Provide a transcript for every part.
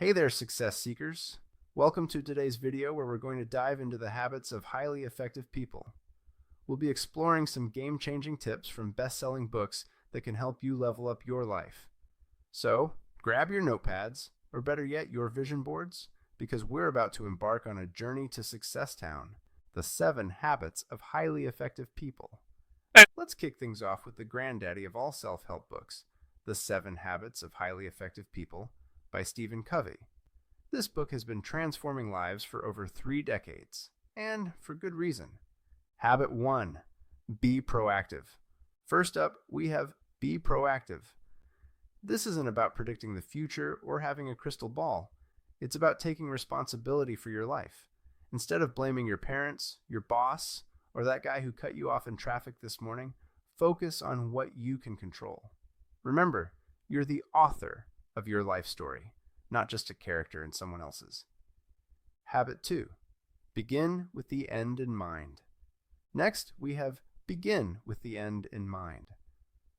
Hey there, success seekers. Welcome to today's video where we're going to dive into the habits of highly effective people. We'll be exploring some game-changing tips from best-selling books that can help you level up your life. So, grab your notepads, or better yet, your vision boards, because we're about to embark on a journey to Success Town, the 7 habits of highly effective people. Let's kick things off with the granddaddy of all self-help books, The 7 Habits of Highly Effective People, by Stephen Covey. This book has been transforming lives for over 3 decades, and for good reason. Habit 1. Be proactive. First up, we have be proactive. This isn't about predicting the future or having a crystal ball. It's about taking responsibility for your life. Instead of blaming your parents, your boss, or that guy who cut you off in traffic this morning, focus on what you can control. Remember, you're the author of your life story, not just a character in someone else's. Habit 2. Begin with the end in mind. Next, we have begin with the end in mind.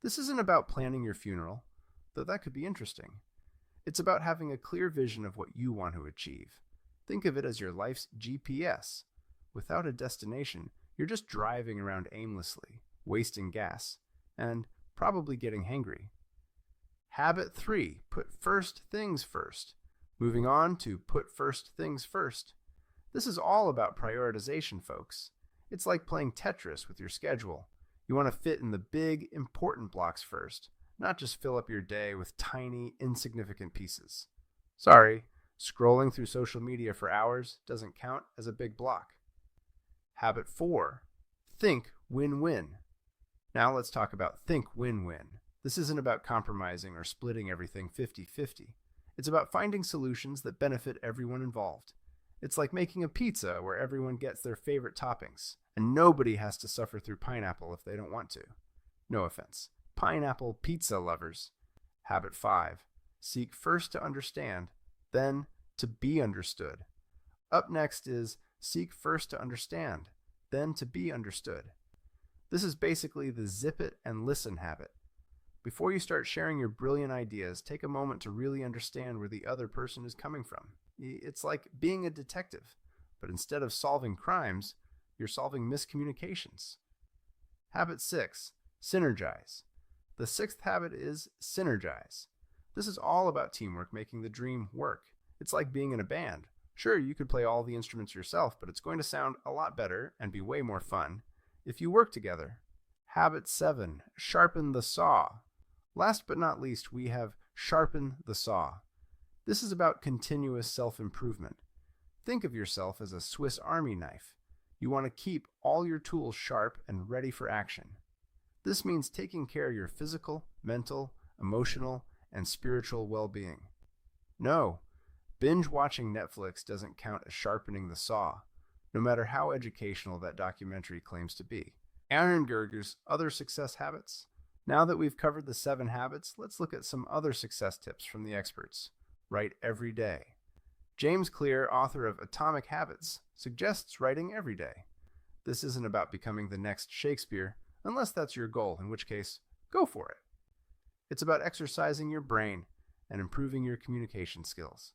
This isn't about planning your funeral, though that could be interesting. It's about having a clear vision of what you want to achieve. Think of it as your life's GPS. Without a destination, you're just driving around aimlessly, wasting gas, and probably getting hangry. Habit 3. Put first things first. Moving on to put first things first. This is all about prioritization, folks. It's like playing Tetris with your schedule. You want to fit in the big, important blocks first, not just fill up your day with tiny, insignificant pieces. Sorry, scrolling through social media for hours doesn't count as a big block. Habit 4. Think win-win. Now let's talk about think win-win. This isn't about compromising or splitting everything 50-50. It's about finding solutions that benefit everyone involved. It's like making a pizza where everyone gets their favorite toppings, and nobody has to suffer through pineapple if they don't want to. No offense. Pineapple pizza lovers. Habit 5. Seek first to understand, then to be understood. Up next is seek first to understand, then to be understood. This is basically the zip it and listen habit. Before you start sharing your brilliant ideas, take a moment to really understand where the other person is coming from. It's like being a detective, but instead of solving crimes, you're solving miscommunications. Habit 6. Synergize. The 6th habit is synergize. This is all about teamwork making the dream work. It's like being in a band. Sure, you could play all the instruments yourself, but it's going to sound a lot better and be way more fun if you work together. Habit 7. Sharpen the saw. Last but not least, we have sharpen the saw. This is about continuous self-improvement. Think of yourself as a Swiss Army knife. You want to keep all your tools sharp and ready for action. This means taking care of your physical, mental, emotional, and spiritual well-being. No, binge watching Netflix doesn't count as sharpening the saw, no matter how educational that documentary claims to be. Aaron Gerger's other success habits. Now that we've covered the 7 habits, let's look at some other success tips from the experts. Write every day. James Clear, author of Atomic Habits, suggests writing every day. This isn't about becoming the next Shakespeare, unless that's your goal, in which case, go for it. It's about exercising your brain and improving your communication skills.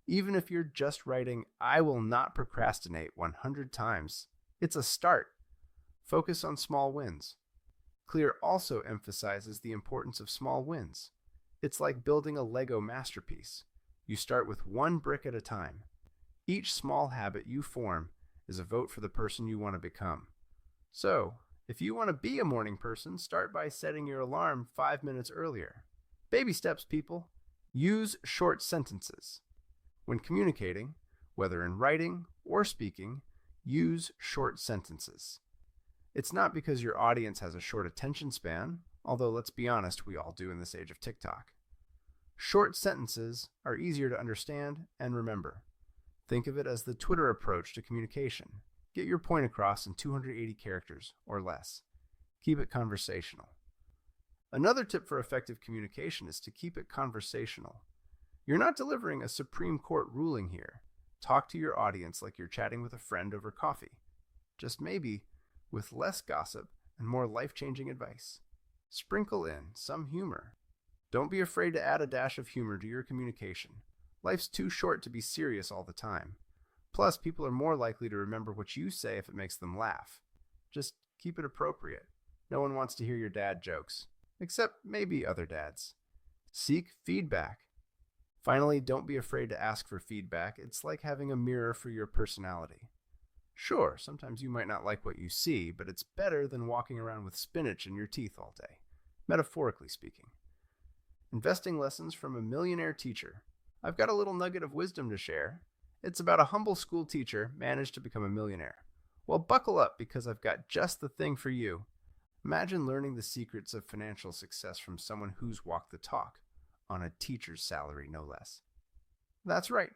Even if you're just writing, "I will not procrastinate" 100 times, it's a start. Focus on small wins. Clear also emphasizes the importance of small wins. It's like building a Lego masterpiece. You start with one brick at a time. Each small habit you form is a vote for the person you want to become. So, if you want to be a morning person, start by setting your alarm 5 minutes earlier. Baby steps, people. Use short sentences. When communicating, whether in writing or speaking, use short sentences. It's not because your audience has a short attention span, although let's be honest, we all do in this age of TikTok. Short sentences are easier to understand and remember. Think of it as the Twitter approach to communication. Get your point across in 280 characters or less. Keep it conversational. Another tip for effective communication is to keep it conversational. You're not delivering a Supreme Court ruling here. Talk to your audience like you're chatting with a friend over coffee. Just maybe with less gossip and more life-changing advice. Sprinkle in some humor. Don't be afraid to add a dash of humor to your communication. Life's too short to be serious all the time. Plus, people are more likely to remember what you say if it makes them laugh. Just keep it appropriate. No one wants to hear your dad jokes, except maybe other dads. Seek feedback. Finally, don't be afraid to ask for feedback. It's like having a mirror for your personality. Sure, sometimes you might not like what you see, but it's better than walking around with spinach in your teeth all day, metaphorically speaking. Investing lessons from a millionaire teacher. I've got a little nugget of wisdom to share. It's about a humble school teacher managed to become a millionaire. Well, buckle up because I've got just the thing for you. Imagine learning the secrets of financial success from someone who's walked the talk, on a teacher's salary no less. That's right.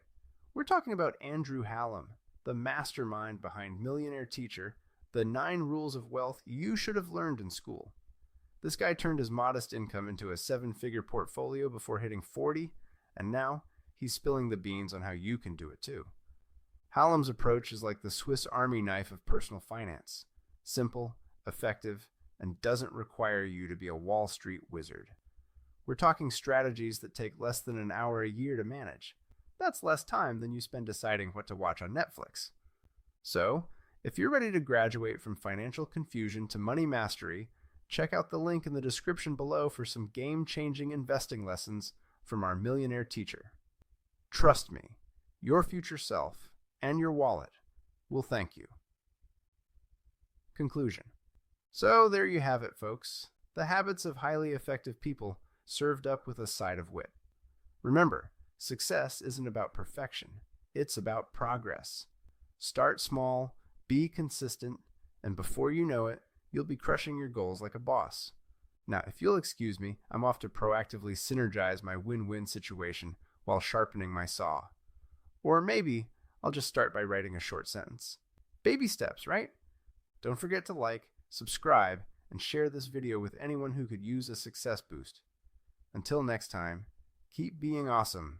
We're talking about Andrew Hallam, the mastermind behind Millionaire Teacher, the 9 rules of wealth you should have learned in school. This guy turned his modest income into a 7-figure portfolio before hitting 40, and now he's spilling the beans on how you can do it too. Hallam's approach is like the Swiss Army knife of personal finance. Simple, effective, and doesn't require you to be a Wall Street wizard. We're talking strategies that take less than an hour a year to manage. That's less time than you spend deciding what to watch on Netflix. So, if you're ready to graduate from financial confusion to money mastery, check out the link in the description below for some game-changing investing lessons from our millionaire teacher. Trust me, your future self and your wallet will thank you. Conclusion. So there you have it, folks. The habits of highly effective people served up with a side of wit. Remember, success isn't about perfection. It's about progress. Start small, be consistent, and before you know it, you'll be crushing your goals like a boss. Now, if you'll excuse me, I'm off to proactively synergize my win-win situation while sharpening my saw. Or maybe I'll just start by writing a short sentence. Baby steps, right? Don't forget to like, subscribe, and share this video with anyone who could use a success boost. Until next time, keep being awesome.